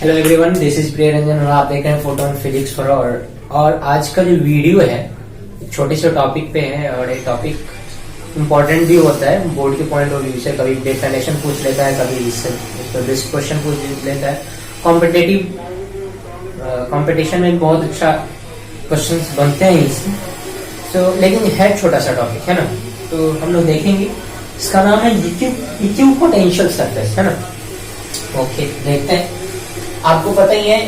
Hello everyone, this is प्रिय रंजन और आप देख रहे हैं फोटोन फिजिक्स फॉर ऑल। और आज का जो वीडियो है छोटे से टॉपिक पे है और ये टॉपिक इम्पोर्टेंट भी होता है बोर्ड के पॉइंट ऑफ व्यू से। कभी डेफिनेशन पूछ लेता है, कभी इससे क्वेश्चन पूछ लेता है। कंपटीशन में बहुत अच्छा क्वेश्चंस बनते हैं इससे। तो लेकिन है छोटा सा टॉपिक है ना, तो हम लोग देखेंगे। इसका नाम है इक्यू पोटेंशियल सरफेस है ना। ओके, देखते हैं। आपको पता ही है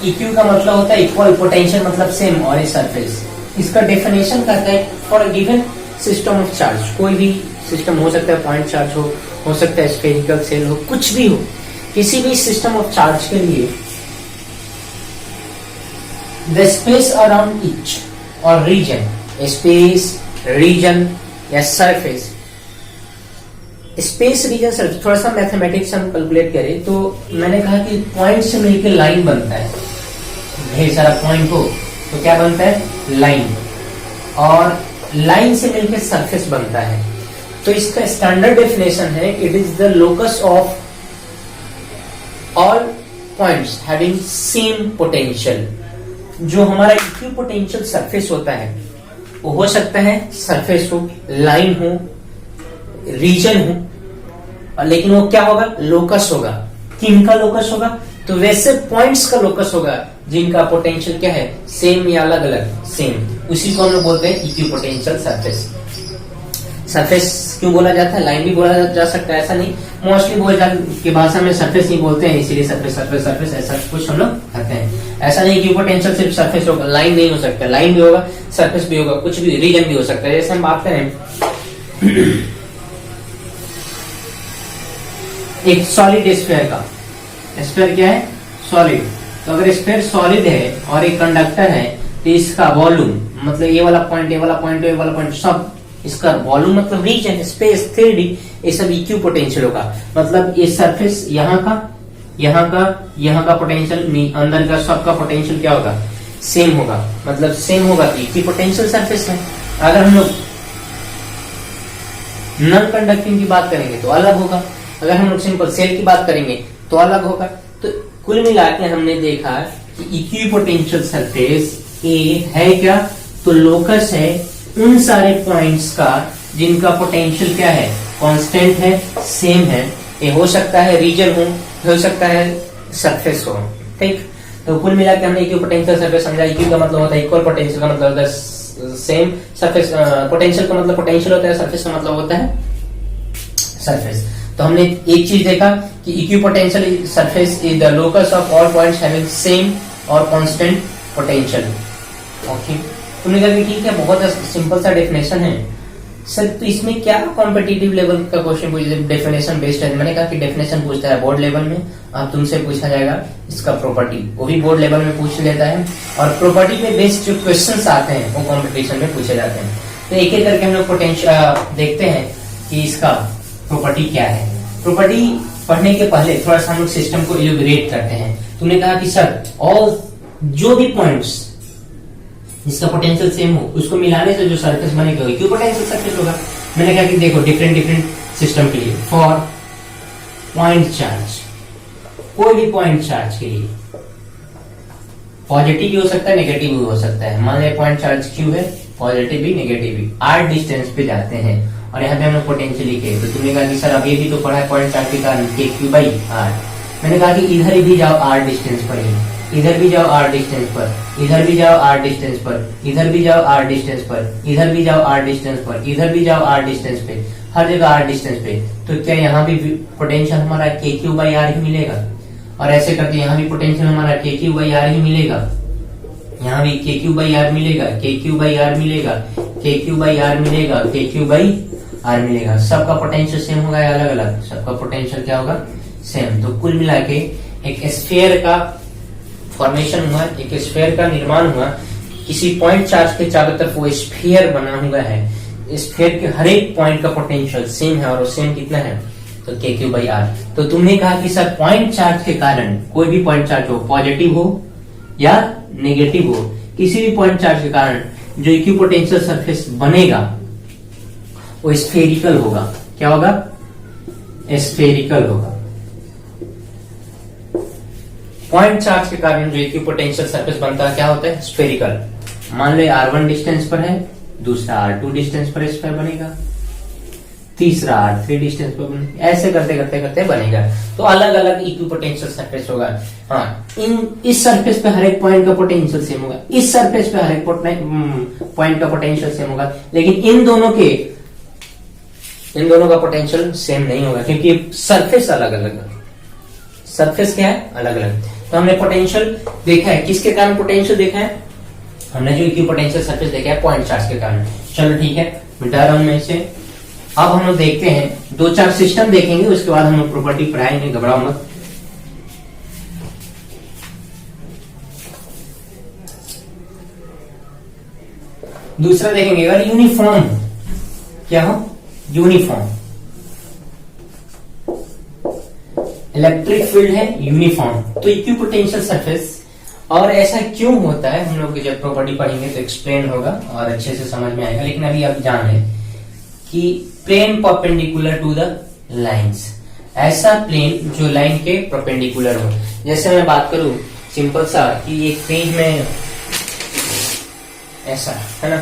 इक्यू का मतलब होता है इक्वल, पोटेंशियल मतलब सेम, और ये सरफेस इसका डेफिनेशन करता है for a given system of charge. कोई भी सिस्टम हो सकता है, पॉइंट चार्ज हो सकता है स्फेरिकल सेल हो, कुछ भी हो। किसी भी सिस्टम ऑफ चार्ज के लिए द स्पेस अराउंड इच और रीजन, स्पेस, रीजन या सरफेस, स्पेस रीजन सरफेस। थोड़ा सा मैथमेटिक्स हम कैलकुलेट करें तो मैंने कहा कि पॉइंट से मिलकर लाइन बनता है। ढेर सारा पॉइंट हो तो क्या बनता है, लाइन, और लाइन से मिलकर सरफेस बनता है। तो इसका स्टैंडर्ड डेफिनेशन है, it is the locus of all points having same potential. जो हमारा इक्यू पोटेंशियल सरफेस होता है वो हो सकता है सरफेस हो, लाइन हो, रीजन हो, लेकिन वो क्या होगा, लोकस होगा। किनका लोकस होगा, तो वैसे पॉइंट्स का लोकस होगा जिनका पोटेंशियल क्या है, सेम या अलग अलग, सेम। उसी को हम लोग बोलते हैं इक्यू पोटेंशियल सरफेस। सरफेस क्यों बोला जाता है, लाइन भी बोला जा सकता है, ऐसा नहीं। मोस्टली बोल की भाषा में सरफेस नहीं बोलते हैं, इसीलिए सरफेस सरफेस सरफेस ऐसा कुछ हम लोग कहते हैं। ऐसा नहीं कि पोटेंशियल सिर्फ सरफेस होगा, लाइन नहीं हो सकता, लाइन भी होगा, सरफेस भी होगा, कुछ भी, रीजन भी हो सकता है। जैसे हम बात करें एक सॉलिड स्फीयर का, स्फीयर क्या है, सॉलिड। तो अगर स्फीयर सॉलिड है और एक कंडक्टर है तो इसका वॉल्यूम मतलब ये वाला पॉइंट, ये वाला पॉइंट, ये वाला पॉइंट, सब इसका वॉल्यूम मतलब रीजन, स्पेस, 3D, ये सब इक्यू पोटेंशियल होगा। मतलब ये सरफेस यहाँ का पोटेंशियल, अंदर का सबका पोटेंशियल क्या होगा, सेम होगा। मतलब सेम होगा तो इक्यू पोटेंशियल सरफेस है। अगर हम लोग नॉन कंडक्टिंग की बात करेंगे तो अलग होगा, अगर हम लोग सिंपल सेल की बात करेंगे तो अलग होगा। तो कुल मिला के हमने देखा कि इक्यू पोटेंशियल सरफेस ए है क्या, तो लोकस है उन सारे पॉइंट्स का जिनका पोटेंशियल क्या है, कांस्टेंट है, सेम है। ये हो सकता है रीजन हो सकता है सरफेस हो, ठीक। तो कुल मिला के हमने इक्यू पोटेंशियल सरफेस समझा। इक्यू का मतलब होता है इक्वल, पोटेंशियल का मतलब होता है सेम, सरफेस पोटेंशियल का मतलब पोटेंशियल होता है, सरफेस का मतलब होता है सरफेस। तो हमने एक चीज देखा कि equipotential surface is the locus of all points having same और कांस्टेंट पोटेंशियल। ओके, तुमने कहा कि ठीक है, बहुत सिंपल सा डेफिनेशन है सर। तो इसमें क्या कॉम्पिटिटिव लेवल का क्वेश्चन पूछे, डेफिनेशन बेस्ड है। मैंने कहा कि डेफिनेशन पूछता है बोर्ड लेवल में, अब तुमसे पूछा जाएगा इसका प्रॉपर्टी, वो भी बोर्ड लेवल में पूछ लेता है। और प्रॉपर्टी में बेस्ड जो क्वेश्चन आते हैं वो कॉम्पिटिशन में पूछे जाते हैं। तो एक एक करके हम लोग पोटेंशियल देखते हैं कि इसका प्रॉपर्टी क्या है। प्रॉपर्टी पढ़ने के पहले थोड़ा सा हम लोग सिस्टम को इलैबोरेट करते हैं। तुमने कहा कि सर और जो भी पॉइंट्स जिसका पोटेंशियल सेम हो उसको मिलाने से जो सरफेस बनेगा इक्यू पोटेंशियल सरफेस होगा। मैंने कहा कि देखो डिफरेंट सिस्टम के लिए, फॉर पॉइंट चार्ज, कोई भी पॉइंट चार्ज के लिए पॉजिटिव भी हो सकता है, नेगेटिव भी हो सकता है। मान लिया पॉइंट चार्ज क्यू है, पॉजिटिव भी नेगेटिव भी, आर डिस्टेंस पे जाते हैं और यहाँ पे हम लोग पोटेंशियल लिखे। तो तुमने कहा कि सर अब ये भी तो पढ़ा है पॉइंट चार्ज के कारण के क्यू बाई आर। मैंने कहा कि इधर भी जाओ आर डिस्टेंस पर ही, इधर भी जाओ आर डिस्टेंस पर, इधर भी जाओ आर डिस्टेंस पर, इधर भी जाओ आर डिस्टेंस पर, इधर भी जाओ आर डिस्टेंस पर, इधर भी जाओ आर डिस्टेंस पे, हर जगह आर डिस्टेंस पे। तो क्या यहाँ भी पोटेंशियल हमारा के क्यू बाई आर ही मिलेगा? और ऐसे करके यहाँ भी पोटेंशियल हमारा के क्यू बाई आर ही मिलेगा, यहाँ भी के क्यू बाई आर मिलेगा, के क्यू बाई आर मिलेगा, के क्यू बाई आर मिलेगा, के क्यू बाई आर मिलेगा। सबका पोटेंशियल सेम होगा या अलग अलग? सबका पोटेंशियल क्या होगा, सेम। तो कुल मिला के एक स्फीयर का फॉर्मेशन हुआ, एक स्फीयर का निर्माण हुआ। किसी पॉइंट चार्ज के चारों तरफ वो स्फीयर बना हुआ है। स्फीयर के हर एक पॉइंट का पोटेंशियल सेम है और वो सेम कितना है, तो के क्यू बाई आर। तो तुमने कहा कि सर पॉइंट चार्ज के कारण, कोई भी पॉइंट चार्ज हो, पॉजिटिव हो या नेगेटिव हो, किसी भी पॉइंट चार्ज के कारण जो इक्यू पोटेंशियल सरफेस बनेगा वो स्फेरिकल होगा। क्या होगा, स्फेरिकल होगा। पॉइंट चार्ज के कारण जो इक्विपोटेंशियल सरफेस बनता है क्या होता है, स्फेरिकल। मान लो R1 डिस्टेंस पर है, दूसरा R2 डिस्टेंस पर स्फीयर बनेगा, तीसरा R3 डिस्टेंस पर बनेगा, ऐसे करते करते करते बनेगा। तो अलग अलग इक्विपोटेंशियल सरफेस होगा। हाँ, इस सरफेस पे हर एक पॉइंट का पोटेंशियल सेम होगा, इस सरफेस पे हर एक पॉइंट का पोटेंशियल सेम होगा, लेकिन इन दोनों का पोटेंशियल सेम नहीं होगा, क्योंकि सरफेस अलग अलग है। सरफेस क्या है, अलग अलग। तो हमने पोटेंशियल देखा है, किसके कारण पोटेंशियल देखा है, हमने जो इक्विपोटेंशियल सरफेस देखा है पॉइंट चार्ज के कारण। चलो ठीक है, मिटा रहा हूं मैं इसे। अब हम लोग देखते हैं, 2-4 सिस्टम देखेंगे, उसके बाद हम लोग प्रॉपर्टी पर आएंगे, घबराओ मत। दूसरा देखेंगे अगर यूनिफॉर्म, क्या हो, यूनिफॉर्म इलेक्ट्रिक फील्ड है, यूनिफॉर्म, तो इक्विपोटेंशियल सरफेस। और ऐसा क्यों होता है, हम लोग जब प्रॉपर्टी पढ़ेंगे तो एक्सप्लेन होगा और अच्छे से समझ में आएगा। लेकिन अभी आप जान लें कि plane perpendicular to the lines, ऐसा प्लेन जो लाइन के परपेंडिकुलर हो। जैसे मैं बात करूं सिंपल सा कि एक पेज में ऐसा है ना,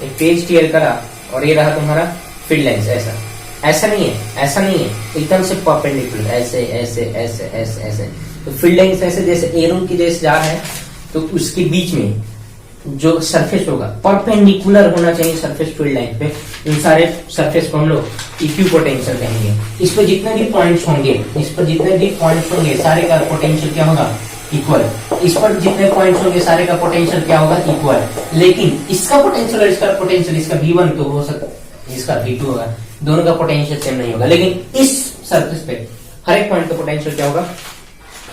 एक पेज टीयर करा और ये रहा तुम्हारा फील्ड लाइंस, ऐसा नहीं है, ऐसा नहीं है, एकदम से परपेंडिकुलर, ऐसे ऐसे ऐसे ऐसे ऐसे। तो फील्ड लाइंस ऐसे जैसे एरो की जैसे जा रहा है, तो उसके बीच में जो सरफेस होगा परपेंडिकुलर होना चाहिए सरफेस फील्ड लाइन पे। इन सारे सरफेस को हम लोग इक्विपोटेंशियल कहेंगे। इस पर जितने भी पॉइंट्स होंगे, सारे का पोटेंशियल क्या होगा, इक्वल। इस पर जितने पॉइंट्स होंगे सारे का पोटेंशियल क्या होगा, इक्वल। लेकिन इसका पोटेंशियल और इसका पोटेंशियल, इसका V1 तो हो सकता है, इसका V2 होगा, दोनों का पोटेंशियल सेम नहीं होगा। लेकिन इस सरफेस पे हर एक पॉइंट का पोटेंशियल क्या होगा,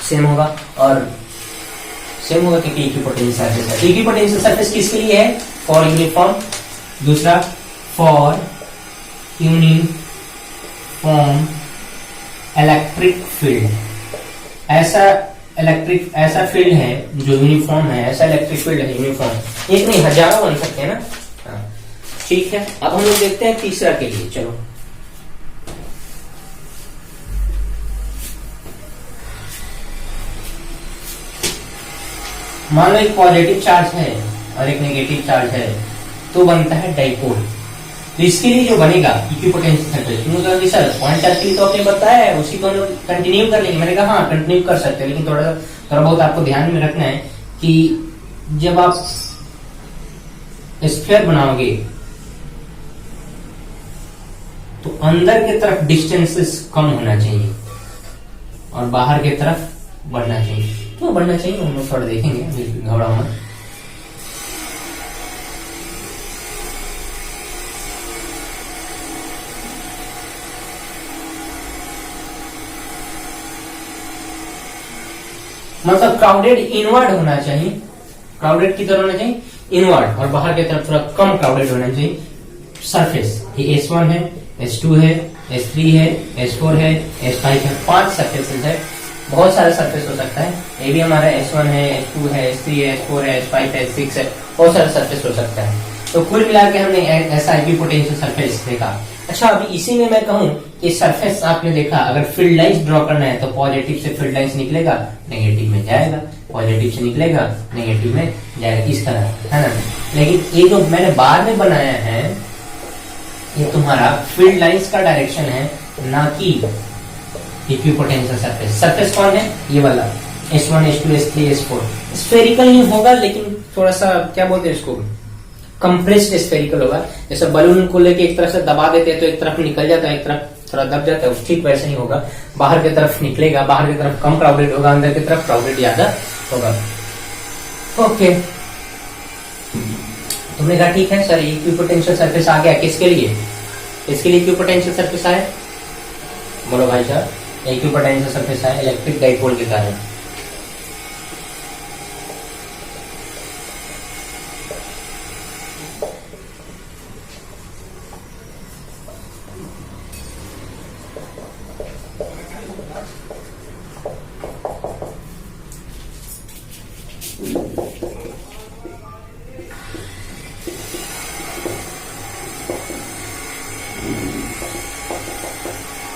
सेम होगा। और सेम होगा क्योंकि इक्विपोटेंशियल सरफेस है। इक्विपोटेंशियल सरफेस किसके लिए है, फॉर यूनिफॉर्म। दूसरा फॉर यूनिफॉर्म इलेक्ट्रिक फील्ड, ऐसा फील्ड है जो यूनिफॉर्म है, ऐसा इलेक्ट्रिक फील्ड है यूनिफॉर्म। एक नहीं, हजारों बन सकते हैं ना। हाँ ठीक है, अब हम लोग देखते हैं तीसरा के लिए। चलो मान लो एक पॉजिटिव चार्ज है और एक नेगेटिव चार्ज है, तो बनता है डाइपोल। तो इसके लिए जो बनेगा equipotential surface, sir point charge के लिए तो आपने बताया है, उसी को हम लोग कंटिन्यू कर लेंगे। मैंने कहा हाँ कंटिन्यू कर सकते हैं, लेकिन थोड़ा बहुत आपको ध्यान में रखना है कि जब आप स्फीयर बनाओगे तो अंदर की तरफ डिस्टेंसेस कम होना चाहिए और बाहर की तरफ बढ़ना चाहिए। क्यों बढ़ना चाहिए हम लोग थोड़ा देखेंगे, घबराओ मत। मतलब क्राउडेड इनवर्ड होना चाहिए, क्राउडेड की तरह होना चाहिए इनवर्ड, और बाहर की तरफ थोड़ा कम क्राउडेड होना चाहिए सरफेस। ये S1 है, S2 है, S3 है, S4 है, S5 है, 5 सरफेसेस है। बहुत सारे सरफेस हो सकता है, ये भी हमारा S1 है, S2 है, S3 है, S4 है, S5 है, S6 है, बहुत सारे सरफेस हो सकता है। तो कुल मिला के हमने ऐसा इक्विपोटेंशियल सरफेस देखा। अच्छा, अभी इसी में मैं कहूं कि सरफेस आपने देखा, अगर फील्ड लाइंस ड्रॉ करना है तो पॉजिटिव से फील्ड लाइंस निकलेगा, नेगेटिव में जाएगा, पॉजिटिव से निकलेगा, नेगेटिव में जाएगा, इस तरह है ना। लेकिन ये जो मैंने बाद में बनाया है, ये तुम्हारा फील्ड लाइंस का डायरेक्शन है, ना कि इक्विपोटेंशियल सरफेस। सरफेस कौन है, ये वाला S1, S2, S3, S4। Spherical नहीं होगा, लेकिन थोड़ा सा क्या बोलते हैं इसको, कंप्रेस्ड स्फेरिकल होगा। जैसे बलून को लेके एक तरफ से दबा देते हैं तो एक तरफ निकल जाता है, एक तरफ थोड़ा दब जाता है, ठीक वैसे ही होगा। बाहर की तरफ निकलेगा, बाहर की तरफ कम क्राउडेड होगा, अंदर की तरफ क्राउडेड ज्यादा होगा। ओके, तुमने कहा ठीक है सर इक्विपोटेंशियल सरफेस आ गया, किसके लिए, इसके लिए इक्विपोटेंशियल सरफेस आया, बोलो भाई साहब। इक्विपोटेंशियल सरफेस है इलेक्ट्रिक डाइपोल के कारण।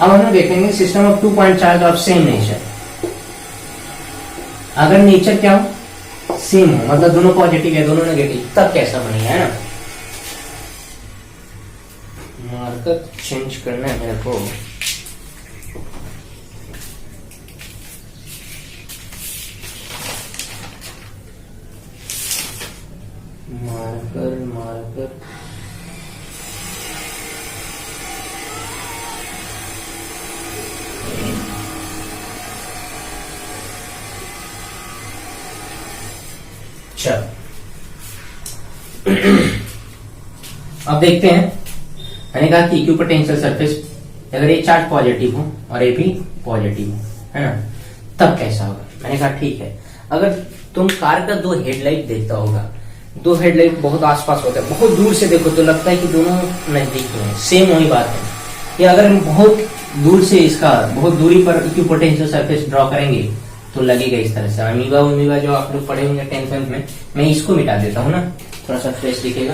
अब हम लोग देखेंगे system of 2 point charge of same nature. अगर नेचर क्या हो, सेम हो, मतलब दोनों पॉजिटिव है दोनों नेगेटिव, तब कैसा बनेगा, है ना। मार्कर चेंज करना है मेरे को। मार्कर मार्कर चल अब देखते हैं। मैंने कहा कि इक्विपोटेंशियल सरफेस अगर ये चार्ज पॉजिटिव हो और ये भी पॉजिटिव हो, है ना, तब कैसा होगा। मैंने कहा ठीक है, अगर तुम कार का दो हेडलाइट देखता होगा, दो हेडलाइट बहुत आसपास होता है, बहुत दूर से देखो तो लगता है कि दोनों नजदीक में है, सेम वही बात है। या अगर हम बहुत दूर से इसका बहुत दूरी पर इक्विपोटेंशियल सरफेस ड्रॉ करेंगे तो लगेगा इस तरह से। अमीबा जो आप लोग पढ़े होंगे 10th में, मैं इसको मिटा देता हूँ ना, थोड़ा सा फ्रेश दिखेगा।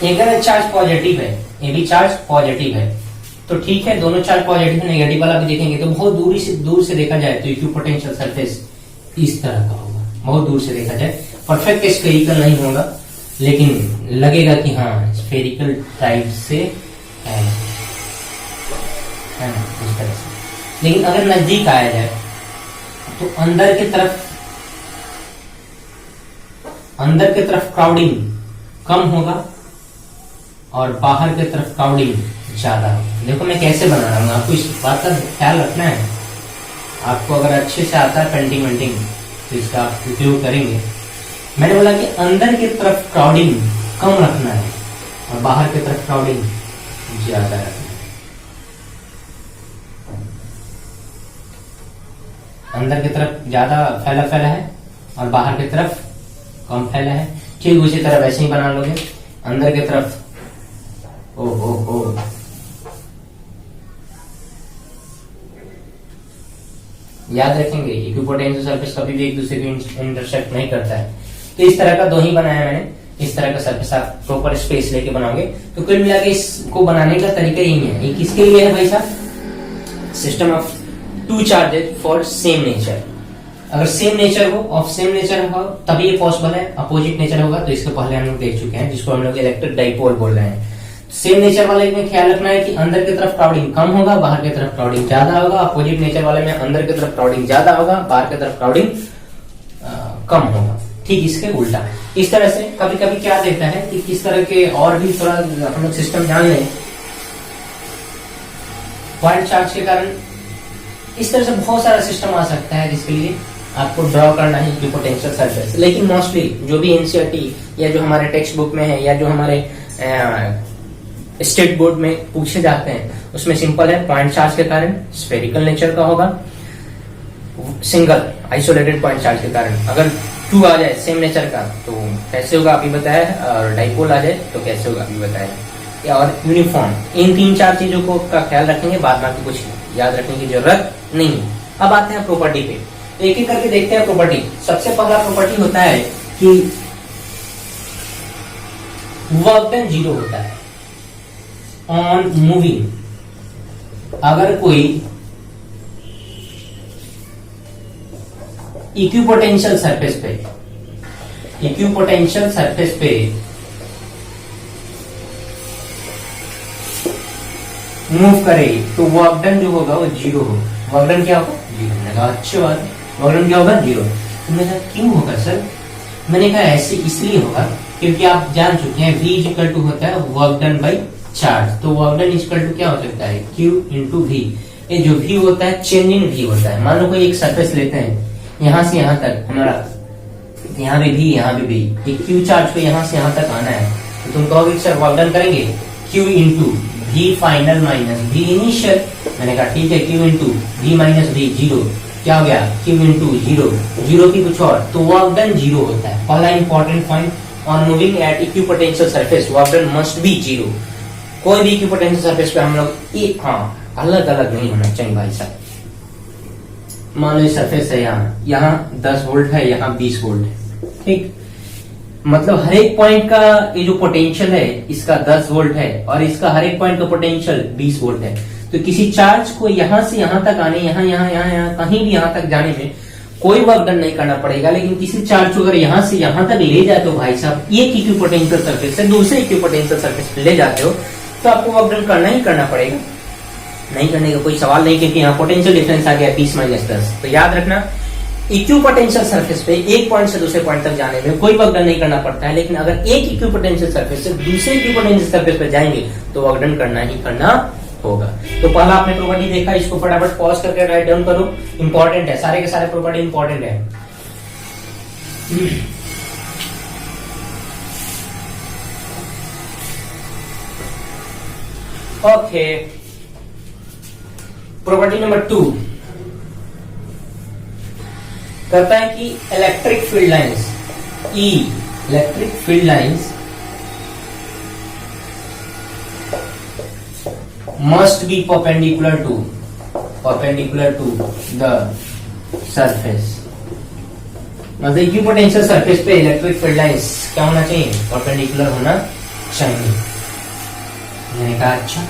एक चार्ज पॉजिटिव है, ये भी चार्ज पॉजिटिव है, तो ठीक है, दोनों चार्ज पॉजिटिव नेगेटिव वाला भी देखेंगे तो बहुत दूर से देखा जाए तो इक्विपोटेंशियल सरफेस इस तरह का होगा। बहुत दूर से देखा जाए, परफेक्ट स्फेरिकल नहीं होगा, लेकिन लगेगा कि हाँ स्फेरिकल टाइप से है ना, इस तरह से। लेकिन अगर नजदीक आया जाए तो अंदर की तरफ क्राउडिंग कम होगा और बाहर की तरफ क्राउडिंग ज्यादा होगा। देखो मैं कैसे बना रहा हूँ, आपको इस बात का ख्याल रखना है। आपको अगर अच्छे से आता है पेंटिंग वेंटिंग तो इसका आप उपयोग करेंगे। मैंने बोला कि अंदर की तरफ क्राउडिंग कम रखना है और बाहर की तरफ क्राउडिंग ज्यादा रखना है। अंदर की तरफ ज्यादा फैला है और बाहर की तरफ कम फैला है। ठीक उसी तरह वैसे ही बना लोगे। अंदर की तरफ याद रखेंगे इक्विपोटेंशियल सरफेस कभी भी एक दूसरे को इंटरसेक्ट नहीं करता है। तो इस तरह का दो ही बनाया मैंने, इस तरह का सरफेस आप प्रॉपर स्पेस लेके बनाओगे तो कुल मिला के इसको बनाने का तरीका यही है। ये किसके लिए है भाई साहब? System of two charges for same nature. अगर सेम नेचर हो, ऑफ सेम नेचर हो तभी ये पॉसिबल है। अपोजिट नेचर होगा तो इसको पहले हम लोग देख चुके हैं, जिसको हम लोग इलेक्ट्रिक डाइपोल बोल रहे हैं। सेम नेचर वाले में ख्याल रखना है कि अंदर की तरफ क्राउडिंग कम होगा, बाहर की तरफ क्राउडिंग ज्यादा होगा। अपोजिट नेचर वाले में अंदर की तरफ क्राउडिंग ज्यादा होगा, बाहर की तरफ क्राउडिंग कम होगा। ठीक इसके उल्टा। इस तरह से कभी कभी क्या देखता है कि किस तरह के और भी थोड़ा हम लोग सिस्टम जान लें। पॉइंट चार्ज के कारण इस तरह से बहुत सारा सिस्टम आ सकता है जिसके लिए आपको ड्रॉ करना है इक्विपोटेंशियल सरफेस। लेकिन मोस्टली जो भी एनसीईआरटी या जो हमारे टेक्स्ट बुक में है या जो हमारे स्टेट बोर्ड में पूछे जाते हैं उसमें सिंपल है। पॉइंट चार्ज के कारण स्फेरिकल नेचर का होगा, सिंगल आइसोलेटेड पॉइंट चार्ज के कारण। अगर टू आ जाए सेम नेचर का तो कैसे होगा अभी बताया, और डाइपोल आ जाए तो कैसे होगा अभी बताया, और यूनिफॉर्म। इन तीन चार चीजों को का ख्याल रखेंगे, बाद बाकी कुछ याद रखने की जरूरत नहीं है। अब आते हैं प्रॉपर्टी पे, एक एक करके देखते हैं प्रॉपर्टी। सबसे पहला प्रॉपर्टी होता है कि वर्क डन जीरो होता है ऑन मूविंग। अगर कोई इक्विपोटेंशियल सरफेस पे मूव करे तो वर्क डन जो होगा वो जीरो होगा। वर्क डन क्या होगा? जीरो। मैंने कहा अच्छी बात है, वर्क डन क्या होगा? जीरो। तो मैंने कहा क्यों होगा सर? मैंने कहा ऐसे इसलिए होगा क्योंकि आप जान चुके हैं V इक्वल टू होता है वर्क डन बाई चार्ज। तो वर्क डन इक्वल टू क्या हो सकता है? Q into V। ये जो V होता है चेंज इन V होता है। मान लो कोई एक सरफेस लेते हैं, यहाँ से यहाँ तक हमारा, यहाँ भी V यहाँ भी V, एक Q चार्ज को यहाँ से यहाँ तक आना है तो तुम कहोगे सर वर्क डन करेंगे Q into V final minus V initial. मैंने कहा ठीक है, Q into V minus V zero. क्या हो गया? Q इंटू जीरो, जीरो की कुछ और, तो वर्क डन जीरो होता है। पहला important point on moving at equipotential surface work done must be zero. कोई भी इक्विपोटेंशियल सरफेस पे हम लोग एक अलग अलग नहीं होना चाहिए भाई साहब। मान लो सरफेस है यहाँ 10 वोल्ट है, यहाँ 20 वोल्ट है, ठीक। मतलब हर एक पॉइंट का ये जो पोटेंशियल है इसका 10 वोल्ट है और इसका हर एक पॉइंट का पोटेंशियल 20 वोल्ट है। तो किसी चार्ज को यहां से यहां तक आने, यहाँ कहीं भी यहां तक जाने में कोई वर्क डन नहीं करना पड़ेगा। लेकिन किसी चार्ज को अगर यहां से यहां तक ले जाए तो भाई साहब एक इक्विपोटेंशियल सरफेस से दूसरे इक्विपोटेंशियल सरफेस पे ले जाते हो तो आपको वर्क डन करना ही करना पड़ेगा। नहीं करने का कोई सवाल नहीं, क्योंकि यहाँ पोटेंशियल डिफरेंस आ गया 20 - 10। तो याद रखना इक्विपोटेंशियल सरफेस पे एक पॉइंट से दूसरे पॉइंट तक जाने में कोई वर्क डन नहीं करना पड़ता है। लेकिन अगर एक इक्विपोटेंशियल सरफेस से दूसरे इक्विपोटेंशियल सरफेस पे जाएंगे तो वर्क डन करना ही करना होगा। तो पहला आपने प्रॉपर्टी देखा, इसको फटाफट पॉज करके राइट डाउन करो। इंपॉर्टेंट है, सारे के सारे प्रॉपर्टी इंपॉर्टेंट है। ओके, प्रॉपर्टी नंबर 2 कहता है कि electric field lines electric field lines must be perpendicular to the surface। मतलब इक्विपोटेंशियल सरफेस पे इलेक्ट्रिक फील्ड लाइंस क्या होना चाहिए? परपेंडिकुलर होना चाहिए। मैंने कहा अच्छा,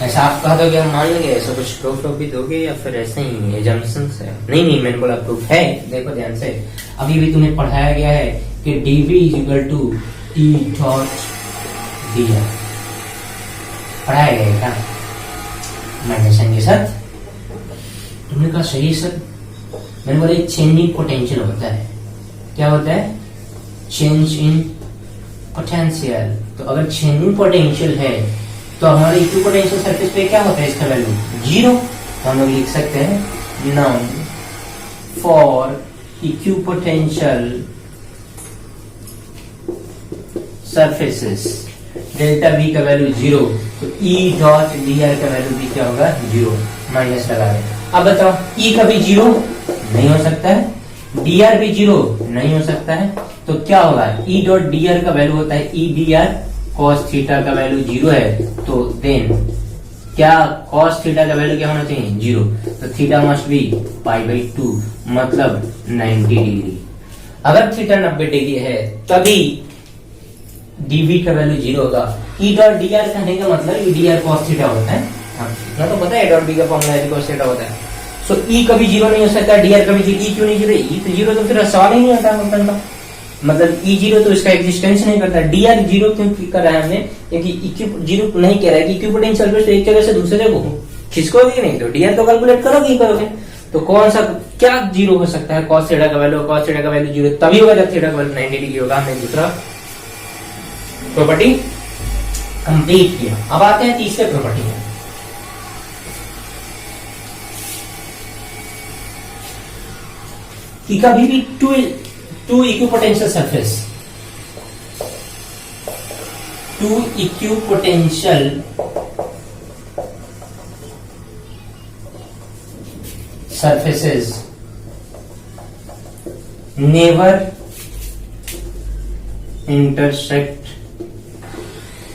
ऐसा आप कह दोगे, हम मान लेंगे, ऐसा कुछ प्रूफ भी दोगे या फिर ऐसे ही एजम्पशंस है? नहीं, मैंने बोला प्रूफ है। देखो ध्यान से, अभी भी तुम्हें पढ़ाया गया है कि dv = T डॉट dr पढ़ाया गया क्या मैग्नेशन के साथ? तुमने कहा सही सर। मैंने बोला चेंजिंग पोटेंशियल होता है। क्या होता है? Change in potential. तो अगर चेंजिंग पोटेंशियल है तो हमारे इक्विपोटेंशियल सरफेस पे क्या होता है? इसका वैल्यू 0। तो हम लोग लिख सकते हैं noun for equipotential surfaces delta V का वैल्यू 0, तो E डॉट dr का वैल्यू भी क्या होगा? 0। माइनस लगा रहे। अब बताओ, E का भी 0 नहीं हो सकता है, dr भी 0 नहीं हो सकता है, तो क्या होगा? E डॉट dr का वैल्यू होता है E dr, cos थीटा का वैल्यू 0 है, तो देन क्या cos थीटा का वैल्यू क्या होना चाहिए? 0। तो थीटा मस्ट बी π/2, मतलब 90 डिग्री। अगर थीटा 90 डिग्री है तभी dv का वैल्यू 0 होगा। E डॉट dr कहने का मतलब E dr cos थीटा होता है। इतना तो पता है, E डॉट b का फॉर्मूला है cos थीटा होता है। सो E कभी 0 नहीं हो सकता, dr कभी 0। E क्यों नहीं 0? E तो 0 तो फिर सवाल ही नहीं होता फंक्शन का। मतलब E 0 तो इसका एग्जिस्टेंस नहीं करता। dr 0 क्यों कर रहा है हमने? क्योंकि इक्विप 0 नहीं कह रहा है कि इक्विपोटेंशियल सरफेस एक जगह से दूसरे जगह खिसकोगे नहीं, तो dr तो कैलकुलेट करोगे ही करोगे। तो कौन सा क्या 0 हो सकता है? cos थीटा का वैल्यू 0 तभी होगा जब थीटा का वैल्यू 90 डिग्री होगा। हमने दूसरा प्रॉपर्टी कंप्लीट किया। अब आते हैं तीसरे प्रॉपर्टी में। कि कभी भी two equipotential surfaces never intersect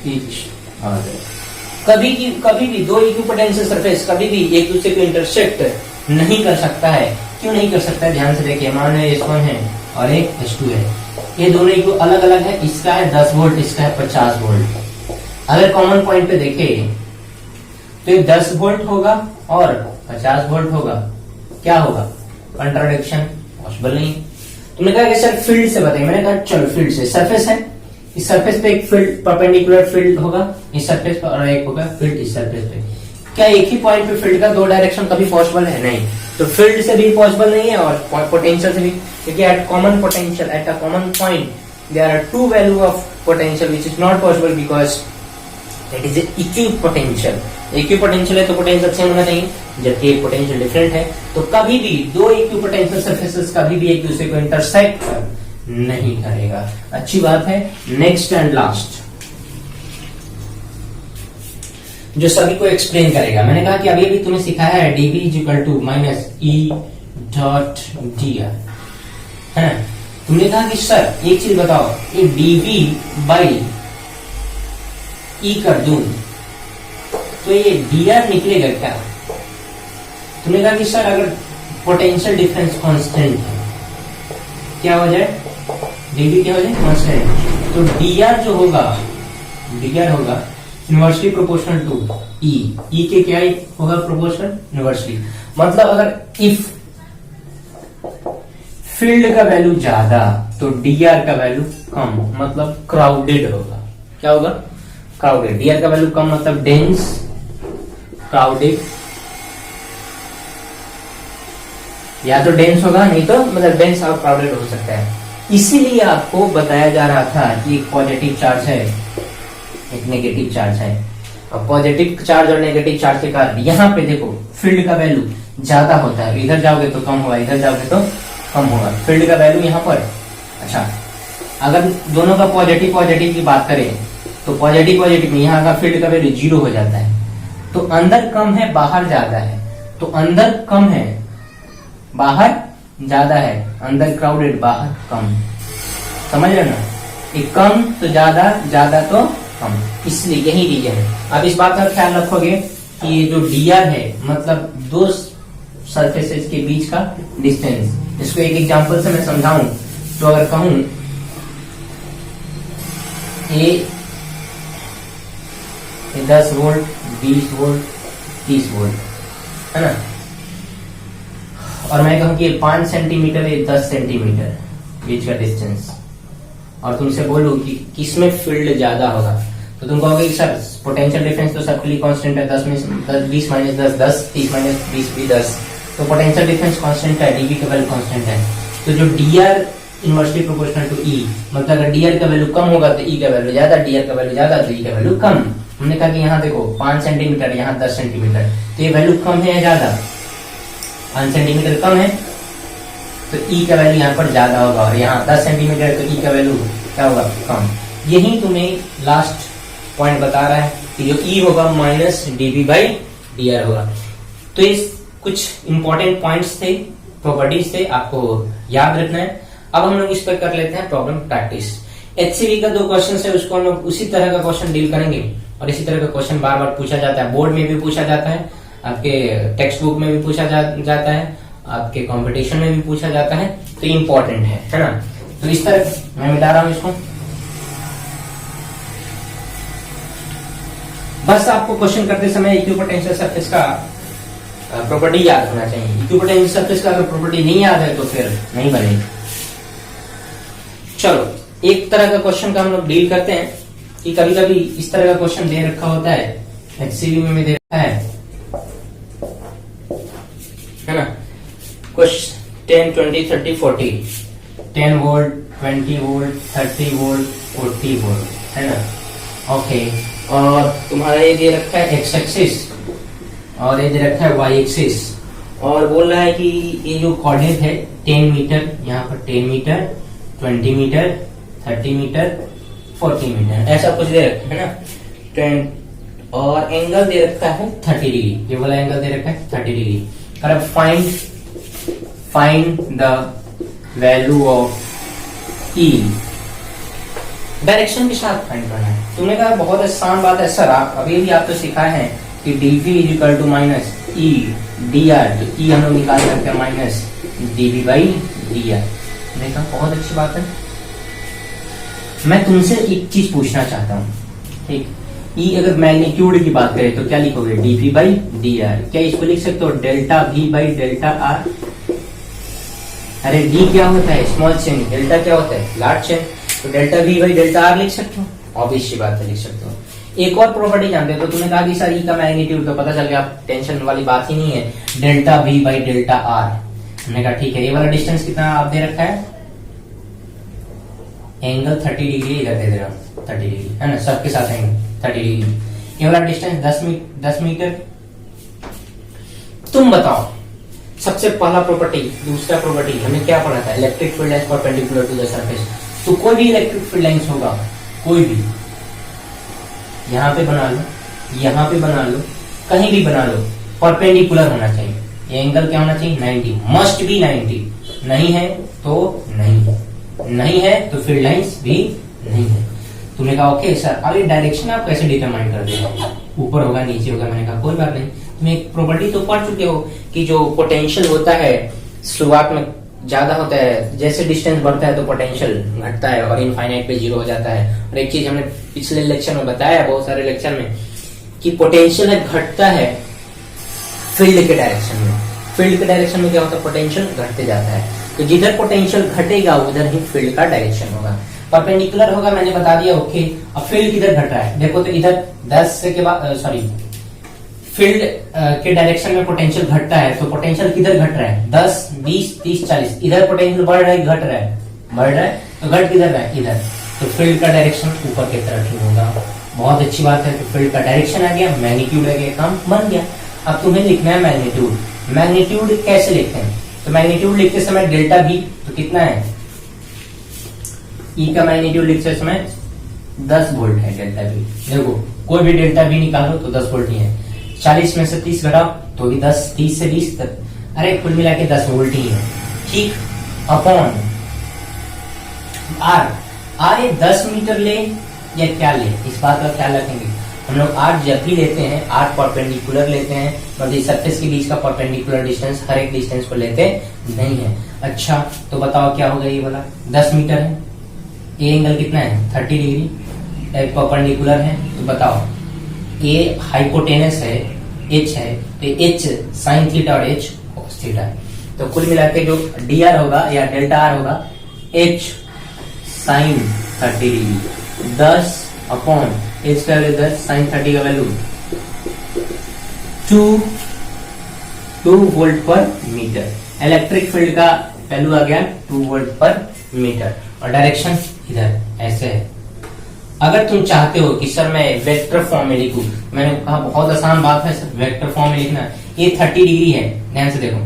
each other। कभी भी दो इक्विपोटेंशियल सरफेस कभी भी एक दूसरे को इंटरसेक्ट नहीं कर सकता है। क्यों नहीं कर सकता है? ध्यान से देखिए, मान लो S1 है और एक S2 है, ये दोनों अलग अलग है। इसका है 10 वोल्ट, इसका है 50 वोल्ट। अगर कॉमन पॉइंट पे देखें तो ये 10 वोल्ट होगा और 50 वोल्ट होगा। क्या होगा? कंट्राडिक्शन पॉसिबल नहीं। तुमने कहा कि सर फील्ड से बताइए। मैंने कहा चलो फील्ड से। सरफेस है, इस सरफेस पे एक फील्ड परपेंडिकुलर फील्ड होगा इस सरफेस पर, और एक होगा फील्ड इस सरफेस पे। क्या एक ही पॉइंट पे फील्ड का 2 डायरेक्शन कभी पॉसिबल है? नहीं। तो फील्ड से भी पॉसिबल नहीं है और पोटेंशियल से भी, क्योंकि at common potential at a common point there are 2 value of potential which is not possible because it is equipotential. Equipotential है तो पोटेंशियल सेम होना चाहिए, जबकि पोटेंशियल डिफरेंट है। तो कभी भी दो इक्विपोटेंशियल सरफेसेस कभी भी एक दूसरे को इंटरसेक्ट नहीं करेगा। अच्छी बात है। नेक्स्ट एंड लास्ट जो सभी को एक्सप्लेन करेगा, मैंने कहा कि अभी तुम्हें सिखाया है dv = -E डॉट dr, है ना? तुमने कहा कि सर एक चीज बताओ, ये dv बाई ई कर दूं तो ये dr निकलेगा क्या? तुमने कहा कि सर अगर पोटेंशियल डिफरेंस कांस्टेंट है क्या हो जाए, dv क्या हो जाए, कांस्टेंट, तो dr जो होगा, dr होगा इनवर्सली प्रोपोर्शनल टू ई के क्या होगा, प्रोपोर्शनल इनवर्सली। मतलब अगर इफ फील्ड का वैल्यू ज्यादा तो dr का वैल्यू कम, मतलब क्राउडेड होगा। क्या होगा, क्राउडेड। dr का वैल्यू कम मतलब डेंस, क्राउडेड, या तो डेंस होगा नहीं तो मतलब डेंस और क्राउडेड हो सकता है। इसीलिए आपको बताया जा रहा था कि एक पॉजिटिव चार्ज है, एक नेगेटिव चार्ज है। अब पॉजिटिव चार्ज और नेगेटिव चार्ज के कारण यहाँ पे देखो फील्ड का वैल्यू ज्यादा होता है, इधर जाओगे तो कम होगा, इधर जाओगे तो कम होगा फील्ड का वैल्यू यहाँ पर। अच्छा, अगर दोनों का पॉजिटिव पॉजिटिव की बात करें तो पॉजिटिव पॉजिटिव में यहाँ का फील्ड का वैल्यू 0 हो जाता है, तो अंदर कम है बाहर ज्यादा है, तो अंदर कम है बाहर ज्यादा है, अंदर क्राउडेड बाहर कम, समझ रहे ना, एक कम तो ज्यादा, ज्यादा तो कम, इसलिए यही रीजन है। अब इस बात का ख्याल रखोगे कि ये जो dr है मतलब दो सरफेसेस के बीच का डिस्टेंस। इसको एक एग्जांपल से मैं समझाऊं तो अगर कहूं ये 10 वोल्ट, 20 वोल्ट, 30 वोल्ट है ना, और मैं कहूं कि ये 5 सेंटीमीटर, ये 10 सेंटीमीटर बीच का डिस्टेंस, और तुमसे बोलूं कि किसमें फील्ड ज्यादा होगा, तो तुम कहोगे कि सर पोटेंशियल डिफरेंस तो सबके लिए कांस्टेंट है, 10 में 20 माइनस 10 10, 30 माइनस 20 भी 10, तो पोटेंशियल डिफरेंस कांस्टेंट है, dv का वैल्यू कांस्टेंट है। तो जो dr inversely proportional to e, मतलब अगर dr का वैल्यू कम होगा तो e का वैल्यू ज्यादा, dr का वैल्यू ज्यादा तो e का वैल्यू कम। हमने कहा कि यहाँ देखो 5 सेंटीमीटर, यहाँ 10 सेंटीमीटर, तो ये वैल्यू कम है या ज्यादा, 5 सेंटीमीटर कम है तो e का वैल्यू यहाँ पर ज्यादा होगा, और यहाँ 10 सेंटीमीटर तो e का वैल्यू क्या होगा, कम। यही तुम्हें लास्ट पॉइंट बता रहा है कि जो e होगा माइनस dv बाई dr होगा। तो इस कुछ इंपॉर्टेंट पॉइंट्स थे, प्रॉपर्टीज थे, आपको याद रखना है। अब हम लोग इस पर कर लेते हैं प्रॉब्लम प्रैक्टिस। HCV का 2 क्वेश्चन है, उसको हम लोग उसी तरह का क्वेश्चन डील करेंगे, और इसी तरह का क्वेश्चन बार बार पूछा जाता है, बोर्ड में भी पूछा जाता है, आपके टेक्स्ट बुक में भी पूछा जाता है, आपके कंपटीशन में भी पूछा जाता है, तो इम्पोर्टेंट है ना। तो इस तरह मैं मिटा रहा हूं इसको, बस आपको क्वेश्चन करते समय इक्विपोटेंशियल सरफेस का प्रॉपर्टी याद होना चाहिए। इक्विपोटेंशियल सरफेस का अगर प्रॉपर्टी नहीं याद है तो फिर नहीं बनेगी। चलो एक तरह का क्वेश्चन का हम लोग डील करते हैं कि कभी कभी इस तरह का क्वेश्चन दे रखा होता है, HCV में भी दे रखा है ना, कुछ 10 20 30 40, 10 वोल्ट, 20 वोल्ट, 30 वोल्ट, 40 वोल्ट है ना, ओके। और तुम्हारा ये दे रखा है एक्स एक्सिस और ये दे रखा है वाई एक्सिस, और बोल रहा है कि ये जो कोऑर्डिनेट है 10 मीटर, यहाँ पर 10 मीटर, 20 मीटर, 30 मीटर, 40 मीटर, ऐसा कुछ दे रखा है ना 10, और एंगल दे रखा है 30 डिग्री, ये वाला एंगल दे रखा है 30 डिग्री। और अब find the value of E, direction के साथ फाइंड करना है। तुमने कहा बहुत आसान बात है सर, आप अभी भी आप तो सिखाए हैं कि dv is equal to minus E dr, तो ई हम लोग निकाल सकते हैं माइनस dv बाई dr। मैंने कहा बहुत अच्छी बात है। मैं तुमसे एक चीज पूछना चाहता हूँ, ठीक, ई अगर मैग्नीट्यूड की बात करें तो क्या लिखोगे, dv बाई dr, क्या इसको लिख सकते हो delta v by delta r? अरे d क्या होता है, स्मॉल चेन, डेल्टा क्या होता है, लार्ज चेन, तो delta v by delta r लिख सकते हो, ऑब्वियस सी बात है लिख सकते हो। एक और प्रॉपर्टी जानते हो, तो तुमने कहा कि सर ई का मैग्नीट्यूड तो पता चल गया, टेंशन वाली बात ही नहीं है, delta v by delta r। हमने कहा ठीक है, ये वाला डिस्टेंस कितना आप दे रखा है, एंगल 30 डिग्री इधर दे रहा हूं, 30 डिग्री है ना, सबके साथ एंगल 30 डिग्री, ये वाला डिस्टेंस 10 मीटर। तुम बताओ सबसे पहला प्रॉपर्टी, दूसरा प्रॉपर्टी हमने क्या पढ़ा था, electric field lines perpendicular to the surface. तो कोई भी इलेक्ट्रिक फील्ड लाइंस होगा, कोई भी, यहाँ पे बना लो, यहाँ पे बना लो, कहीं भी बना लो, परपेंडिकुलर होना चाहिए। ये एंगल क्या होना चाहिए, 90, मस्ट बी 90, नहीं है तो नहीं, नहीं है तो फील्ड लाइंस भी नहीं है। तुमने कहा ओके सर, अब ये डायरेक्शन आप कैसे डिटरमाइन कर देगा, ऊपर होगा नीचे होगा। मैंने कहा कोई बात नहीं, तुम एक प्रॉपर्टी तो पढ़ चुके हो कि जो पोटेंशियल होता है शुरुआत में ज्यादा होता है, जैसे डिस्टेंस बढ़ता है तो पोटेंशियल घटता है और इनफाइनाइट पे जीरो हो जाता है। और एक चीज हमने पिछले लेक्चर में बताया, बहुत सारे लेक्चर में, कि पोटेंशियल घटता है फील्ड के डायरेक्शन में। फील्ड के डायरेक्शन में क्या होता है, पोटेंशियल घटते जाता है। तो जिधर पोटेंशियल घटेगा उधर ही फील्ड का डायरेक्शन होगा। परपेंडिकुलर होगा, मैंने बता दिया ओके। अब फील्ड किधर घट रहा है, देखो तो इधर 10 के बाद सॉरी फील्ड के डायरेक्शन में पोटेंशियल घटता है, तो पोटेंशियल किधर घट रहा है, 10, 20, 30, 40। इधर पोटेंशियल बढ़ रहा है घट रहा है, बढ़ रहा है, तो घट किधर रहा है, इधर। तो फील्ड का डायरेक्शन ऊपर की तरफ ही होगा। बहुत अच्छी बात है, तो फील्ड का डायरेक्शन आ गया, मैग्नीट्यूड आ गया, काम बन गया। अब तुम्हें लिखना है मैग्नीट्यूड। मैग्नीट्यूड कैसे लिखते हैं, तो मैग्नीट्यूड लिखते समय डेल्टा भी, तो कितना है, ई का मैग्नीट्यूड लिखते समय 10 वोल्ट है डेल्टा भी। देखो कोई भी डेल्टा भी निकालो तो 10 वोल्ट ही है। 40 में से 30 घटाओ तो भी 10, 30 से 20 तक, अरे कुल मिला के 10 वोल्ट ही है, ठीक। अपॉन आर, आर ये 10 मीटर ले या क्या ले, इस बात का ख्याल रखेंगे। हम लोग आर जब भी लेते हैं, आर परपेंडिकुलर लेते हैं, मतलब सरफेस के बीच का परपेंडिकुलर डिस्टेंस, हर एक डिस्टेंस को लेते नहीं है। अच्छा तो बताओ क्या होगा, ये वाला 10 मीटर है, ए एंगल कितना है 30 डिग्री, परपेंडिकुलर है, तो बताओ ए हाइपोटेनस है, एच है, तो एच साइन थीटा और एच कॉस थीटा है। तो कुल मिला के जो डी आर होगा या डेल्टा आर होगा h sine 30 degree, 10 upon h का वैल्यू 10, साइन 30 का value 2 volt per metre. Electric field का वैल्यू आ गया 2 वोल्ट पर मीटर। और डायरेक्शन इधर ऐसे है। अगर तुम चाहते हो कि सर मैं वेक्टर फॉर्म में लिखूं, मैंने कहा बहुत आसान बात है सर, वेक्टर फॉर्म में लिखना। ये 30 डिग्री है, ध्यान से देखो,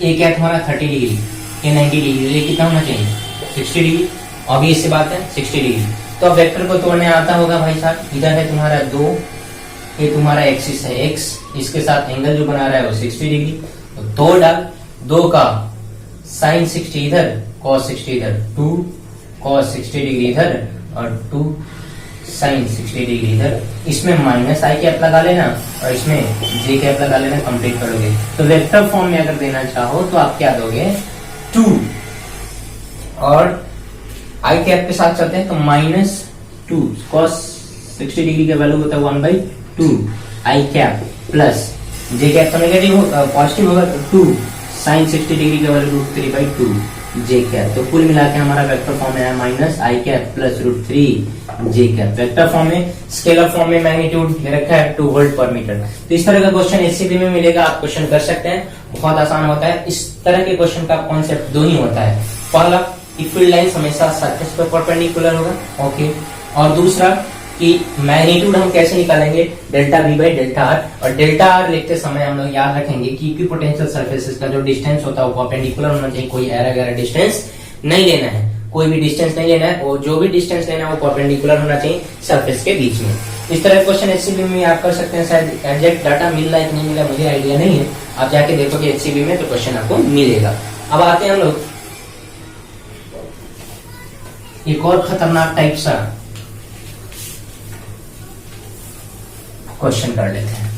ये क्या है तुम्हारा 30 डिग्री, ये 90 डिग्री, ये कितना होना चाहिए 60 डिग्री। अभी इससे बात है 60 डिग्री। तो अब वेक्टर को तोड़ने आता होगा भाई साहब, इधर है तुम्हारा 2, ये तुम्हारा एक्सिस है x, इसके साथ एंगल जो बना रहा है वो 60 डिग्री। तो 2 डाल, 2 का साइन 60 इधर, cos 60 इधर, 2 cos 60 डिग्री इधर और 2 साइन 60 डिग्री इधर। इसमें माइनस आई कैप लगा लेना और इसमें जे कैप लगा लेना, कंप्लीट करोगे। तो वेक्टर फॉर्म में अगर देना चाहो तो आप क्या दोगे 2, और आई कैप के साथ चलते हैं तो -2 cos 60 डिग्री का वैल्यू होता है 1/2 आई कैप, प्लस जे कैप का नेगेटिव होगा, पॉजिटिव होगा तो 2 साइन 60 डिग्री का वैल्यू √3/2 जे कैप। तो कुल मिला के हमारा वेक्टर फॉर्म है माइनस आई कैप प्लस √3 जे कैप। वेक्टर फॉर्म में, स्केलर फॉर्म में मैग्नीट्यूड ले रखा है 2 वोल्ट पर मीटर। तो इस तरह का क्वेश्चन एचसीबी में मिलेगा, आप क्वेश्चन कर सकते हैं, बहुत आसान होता है। इस तरह के क्वेश्चन का कॉन्सेप्ट दो ही होता है, पहला कि फील्ड लाइन हमेशा सरफेस पर परपेंडिकुलर होगा, ओके, और दूसरा कि मैग्नीट्यूड हम कैसे निकालेंगे, delta V by delta are. और डेल्टा आर लिखते समय हम लोग याद रखेंगे कि इक्विपोटेंशियल सरफेसेस का जो डिस्टेंस होता है वो परपेंडिकुलर होना चाहिए, कोई एरर वगैरह डिस्टेंस नहीं लेना है, कोई भी डिस्टेंस नहीं लेना है, और जो भी डिस्टेंस लेना है वो परपेंडिकुलर होना चाहिए सरफेस के बीच में। इस तरह क्वेश्चन एचसीबी में आप कर सकते हैं। शायद एग्जैक्ट डाटा मिल रहा है कि नहीं मिला मुझे आइडिया नहीं है, आप जाके देखोगे एचसीबी में तो क्वेश्चन आपको मिलेगा। अब आते हैं हम लोग एक और खतरनाक टाइप सा क्वेश्चन कर लेते हैं।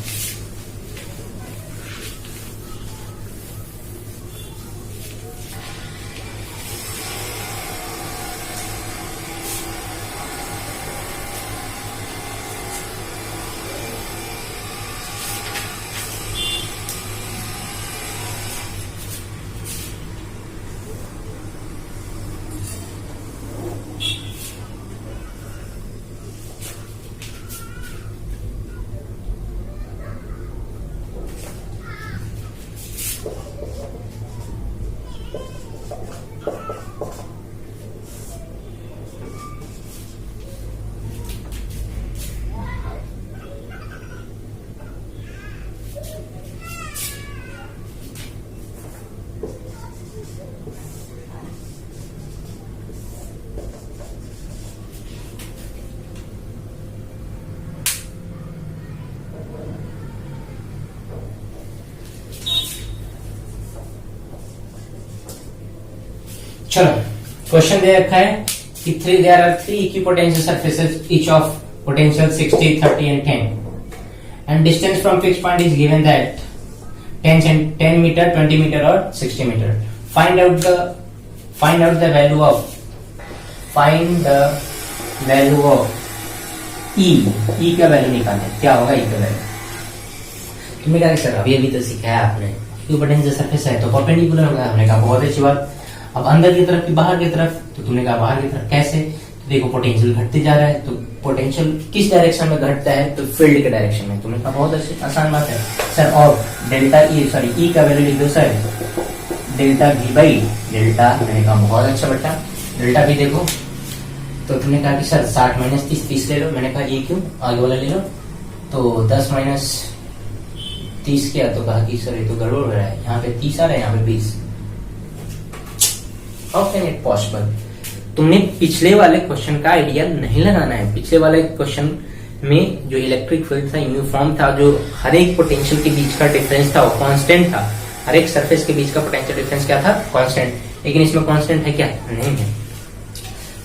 चलो क्वेश्चन दे रखा है कि there are three equipotential surfaces, each of potential 60, 30 and 10, and distance from fixed point is given that 10 meter, 20 meter और 60 meter. Find out the value of E का वैल्यू निकालना। क्या होगा E का वैल्यू? तुमने कहा सर अभी तो सिखाया आपने, इक्विपोटेंशियल सरफेस है तो परपेंडिकुलर होगा। हमने कहा बहुत अच्छी बात। अब अंदर की तरफ कि बाहर की तरफ? तो तुमने कहा बाहर की तरफ। कैसे? तो देखो पोटेंशियल घटते जा रहा है, तो पोटेंशियल किस डायरेक्शन में घटता है? तो फील्ड के डायरेक्शन में। तुमने कहा बहुत अच्छी आसान बात है सर। और डेल्टा ई का वैल्यू लिख दो sir, delta V by delta. मैंने कहा बहुत अच्छा बेटा, डेल्टा भी देखो। तो तुमने कहा कि सर 60 माइनस 30 ले लो। मैंने कहा ये क्यों, आगे वाला ले लो। तो 10 माइनस 30 किया तो कहा कि सर ये तो गड़बड़ हो रहा है, यहाँ पे 30 आ रहा है, यहाँ पे 20। How can it possible? तुमने पिछले वाले क्वेश्चन का आइडिया नहीं लगाना है। पिछले वाले क्वेश्चन में जो इलेक्ट्रिक फील्ड था यूनिफॉर्म था, जो हर एक पोटेंशियल के बीच का डिफरेंस था वो कांस्टेंट था। हर एक सरफेस के बीच का पोटेंशियल डिफरेंस क्या था? कांस्टेंट। लेकिन इसमें कांस्टेंट है क्या? नहीं है।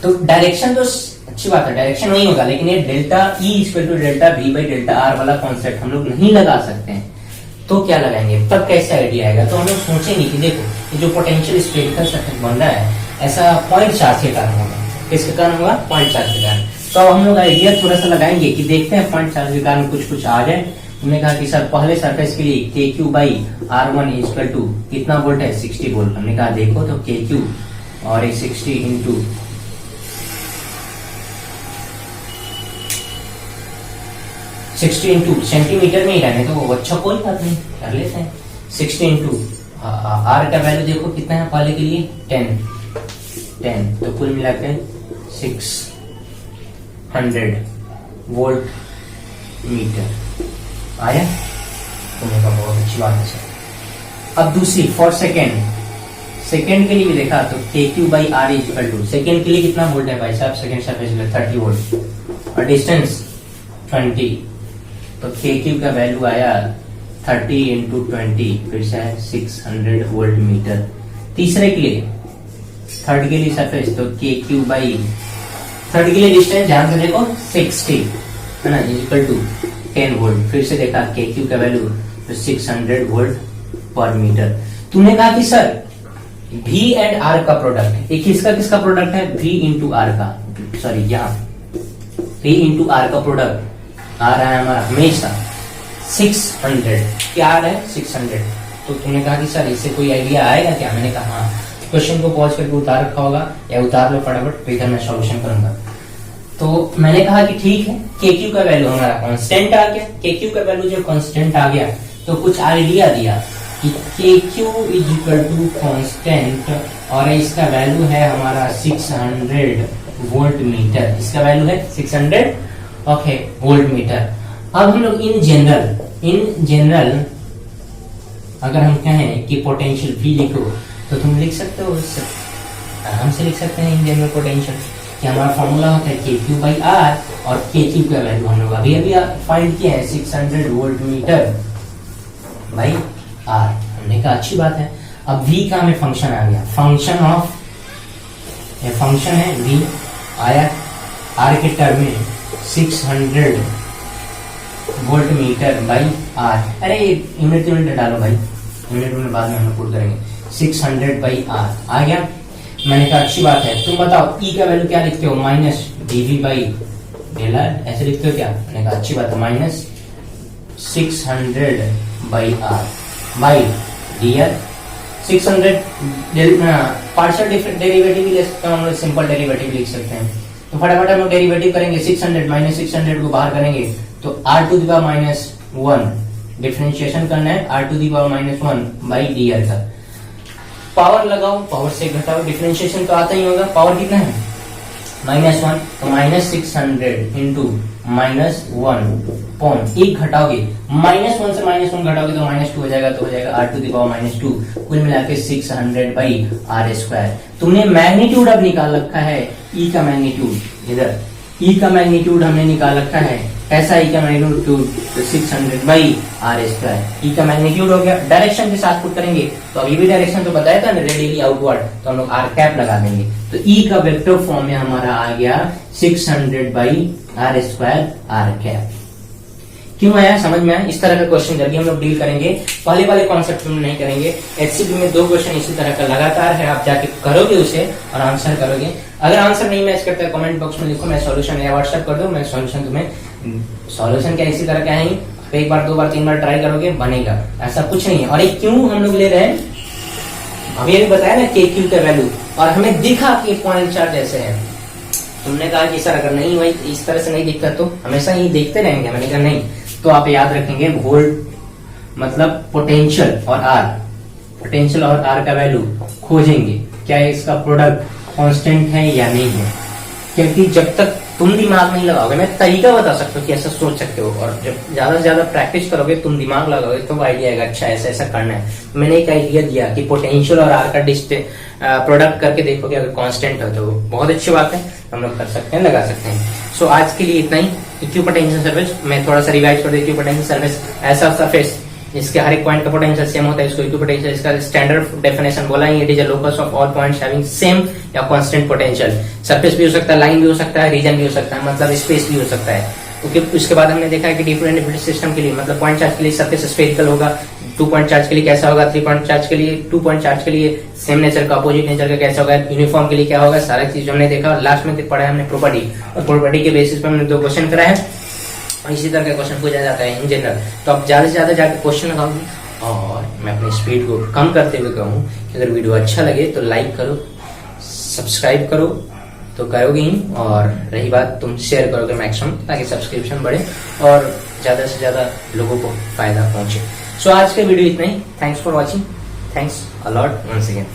तो डायरेक्शन तो अच्छी बात है, डायरेक्शन नहीं होगा, लेकिन ये delta E equal to delta V by delta r वाला कॉन्सेप्ट हम लोग नहीं लगा सकते हैं। तो क्या लगाएंगे? तब कैसे आइडिया आएगा? तो हम लोग सोचेंगे कि देखो ये जो पोटेंशियल स्फेरिकल सरफेस बन रहा है ऐसा पॉइंट चार्ज के कारण होगा। किसके कारण होगा? पॉइंट चार्ज के कारण। तो अब हम लोग आइडिया थोड़ा सा लगाएंगे कि देखते हैं पॉइंट चार्ज के कारण कुछ आ जाए। हमने कहा कि सर पहले सरफेस के लिए k q by r one equal to कितना वोल्ट है? 60 वोल्ट। हमने कहा देखो तो के क्यू और 60 इंटू 60 इंटू सेंटीमीटर में ही रहने तो वो अच्छा कोई बात नहीं, कर लेते हैं। 60 इंटू आर का वैल्यू देखो कितना है पहले के लिए? 10। तो कुल मिलाकर 600 वोल्ट मीटर आया। तुमने कहा बहुत अच्छी बात है सर। अब दूसरी फॉर सेकेंड के लिए भी देखा तो k q by r equal to second के लिए कितना वोल्ट है भाई साहब? सेकेंड सरफेस में 30 वोल्ट और डिस्टेंस 20। तो के क्यू का वैल्यू आया 30 इंटू 20, फिर से 600 वोल्ट मीटर। तीसरे के लिए, थर्ड के लिए सरफेस, तो के क्यू बाई थर्ड के लिए डिस्टेंस ध्यान से देखो 60 है ना, इक्वल टू 10 वोल्ट। फिर से देखा के क्यू का वैल्यू तो 600 वोल्ट पर मीटर। तुमने कहा कि सर V एंड R का प्रोडक्ट, एक किसका प्रोडक्ट है? V इंटू आर का, सॉरी यहाँ V इंटू आर का प्रोडक्ट आ रहा है हमारा हमेशा 600। क्या आ रहा है? 600। तो तुमने कहा कि सर इससे कोई आइडिया आएगा क्या? मैंने कहा हाँ। क्वेश्चन को पॉज करके उतार रखा होगा या उतार लो फटाफट, तो इधर मैं सॉल्यूशन करूंगा। तो मैंने कहा कि ठीक है, के क्यू का वैल्यू हमारा कांस्टेंट आ गया। के क्यू का वैल्यू जब कांस्टेंट आ गया तो कुछ आइडिया दिया कि k q is equal to constant और इसका वैल्यू है हमारा 600 वोल्ट मीटर। इसका वैल्यू है 600 ओके वोल्ट मीटर। अब हम लोग इन जनरल अगर हम कहें कि पोटेंशियल V लिखो तो तुम लिख सकते हो, आराम से लिख सकते हैं इन जनरल पोटेंशियल कि हमारा फॉर्मूला होता है के क्यू बाई आर और के क्यू का वैल्यू हम लोग अभी फाइंड किया है 600 वोल्ट मीटर बाई आर। हमने कहा अच्छी बात है। अब V का हमें फंक्शन आ गया, फंक्शन है V आया आर के टर्म में 600 वोल्ट मीटर बाई आर। अरे यूनिट डालो भाई, यूनिट में बाद में हम लोग पुट करेंगे। 600 बाई आर आ गया। मैंने कहा अच्छी बात है। तुम बताओ ई का वैल्यू क्या लिखते हो? Minus dv by del r, ऐसे लिखते हो क्या? मैंने कहा अच्छी बात है। Minus 600 by r by d r. 600 partial derivative भी ले सकते हैं हम लोग, सिंपल डेरिवेटिव लिख सकते हैं। तो फटाफट हम लोग डेरिवेटिव करेंगे। 600 माइनस 600 को बाहर करेंगे तो r to the power minus 1 differentiation करना है r to the power minus 1 by d r का। पावर लगाओ, पावर से घटाओ, डिफरेंशिएशन तो आता ही होगा। पावर कितना है? -1, तो -600 इंटू -1 पॉइंट एक घटाओगे, -1 से -1 घटाओगे तो -2 हो जाएगा, तो हो जाएगा r टू द पावर -2। कुल मिला के 600 बाई आर स्क्वायर। तुमने मैग्नीट्यूड अब निकाल रखा है, ई का मैग्नीट्यूड, इधर ई का मैग्नीट्यूड हमने निकाल रखा है कैसा ई का मैग्नीट्यूड 600 बाई आर स्क्वायर। ई का मैग्नीट्यूड हो गया, डायरेक्शन के साथ पुट करेंगे तो अभी भी डायरेक्शन तो बताया था ना, रेडियली आउटवर्ड, तो हम लोग आर कैप लगा देंगे। तो ई का वेक्टर फॉर्म में हमारा आ गया 600 by r square r cap. क्यों आया समझ में आया? इस तरह का क्वेश्चन जल्दी हम लोग डील करेंगे, पहले वाले कॉन्सेप्ट में नहीं करेंगे। एचसीपी में 2 क्वेश्चन इसी तरह का लगातार है, आप जाके करोगे उसे और आंसर करोगे। अगर आंसर नहीं मैच करता है कमेंट बॉक्स में लिखो, मैं सॉल्यूशन या व्हाट्सएप कर दूं, मैं सॉल्यूशन तुम्हें, सॉल्यूशन क्या इसी तरह का है ही, एक बार 2 बार 3 बार ट्राई करोगे बनेगा, ऐसा कुछ नहीं है। और ये क्यों हम लोग ले रहे हैं, अभी अभी बताया ना के क्यू का वैल्यू, और हमें दिखा कि पॉइंट चार्ज ऐसे है। तुमने कहा कि सर अगर नहीं हुई इस तरह से नहीं दिखता तो हमेशा ही देखते रहेंगे, मैंने कहा नहीं। तो आप याद रखेंगे वोल्ट मतलब पोटेंशियल और आर, पोटेंशियल और आर का वैल्यू खोजेंगे, क्या इसका प्रोडक्ट कांस्टेंट है या नहीं है। क्योंकि जब तक तुम दिमाग नहीं लगाओगे, मैं तरीका बता सकता हूँ कि ऐसा सोच सकते हो, और जब ज्यादा से ज्यादा प्रैक्टिस करोगे तुम दिमाग लगाओगे तो आइडिया आएगा, अच्छा ऐसा ऐसा करना है। मैंने एक आइडिया दिया कि पोटेंशियल और आर का प्रोडक्ट करके देखोगे, अगर कांस्टेंट हो तो बहुत अच्छी बात है, हम लोग कर सकते हैं, लगा सकते हैं। सो आज के लिए इतना ही। इक्विपोटेंशियल सर्फेस मैं थोड़ा सा रिवाइज कर दूं। इक्विपोटेंशियल सर्फेस ऐसा सर्फेस इसके हर एक पॉइंट का पोटेंशियल सेम होता है, इसको इक्विपोटेंशियल, इसका स्टैंडर्ड डेफिनेशन बोला है, it is a locus of all points having same या कांस्टेंट पोटेंशियल। सरफेस भी हो सकता है, लाइन भी हो सकता है, रीजन भी हो सकता है, मतलब स्पेस भी हो सकता है। ओके, उसके बाद हमने देखा है कि डिफरेंट सिस्टम के लिए, मतलब पॉइंट चार्ज के लिए सरफेस स्फेरिकल होगा, 2 पॉइंट चार्ज के लिए कैसा होगा, 3 पॉइंट चार्ज के लिए, 2 पॉइंट चार्ज के लिए सेम नेचर का, अपोजिट नेचर का कैसा होगा, यूनिफॉर्म के लिए क्या होगा, सारा चीज हमने देखा। और लास्ट में पढ़ा है हमने प्रॉपर्टी, और प्रॉपर्टी के बेसिस पर हमने 2 क्वेश्चन कराए हैं, और इसी तरह का क्वेश्चन पूछा जाता है इन जनरल। तो आप ज्यादा से ज्यादा जाकर क्वेश्चन लगाओगे, और मैं अपनी स्पीड को कम करते हुए कहूँ कि अगर वीडियो अच्छा लगे तो लाइक करो, सब्सक्राइब करो तो करोगे ही, और रही बात तुम शेयर करोगे मैक्सिमम, ताकि सब्सक्रिप्शन बढ़े और ज्यादा से ज्यादा लोगों को फायदा पहुंचे। सो आज का वीडियो इतना ही। Thanks for watching, thanks a lot once again.